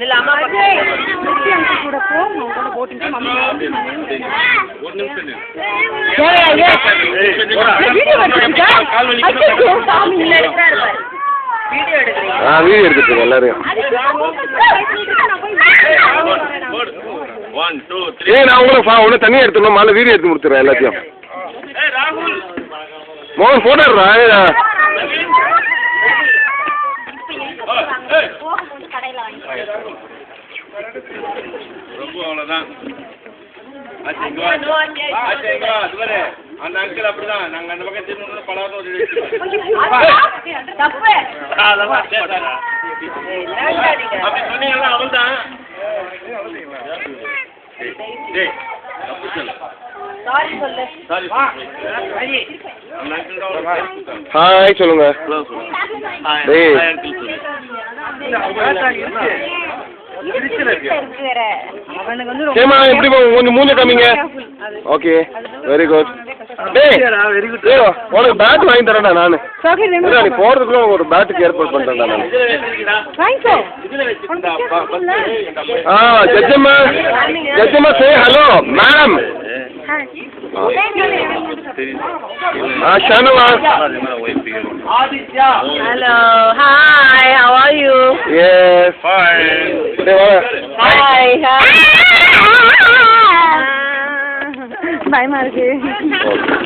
இல்ல அம்மா கூட போ கூட போட்டிங் மம்மி ஒரு நிமிஷம் வீடியோ எடுத்துட்டு எல்லாரும். நான் உங்களுக்கு தனியாக எடுத்துடணும் மேலே வீடியோ எடுத்து முடிச்சிடுறேன் எல்லாத்தையும். மோகன் போட்டோ எடுறா. ரொம்ப அவ்வளோதான். அந்த அங்கிள் அப்படிதான். நாங்கள் அந்த பக்கம் திரும்ப பலவரம் அப்படி சொன்னீங்கன்னா அவள் தான். ஹாய் சொல்லுங்க. சேமா எப்படி கொஞ்சம் மூஞ்ச காமிங்க. Okay very good. உனக்கு பேட் வாங்கி தரேன்டா நான். நீ போறதுக்குள்ள ஒரு பேட்டுக்கு ஏற்பாடு பண்றேன்டா நான். ஜட்ஜம்மா ஜட்ஜம்மா say hello ma'am. Shanava. Hello, hi, how are you? Yes, fine. Hi, hi. Bye, Margie.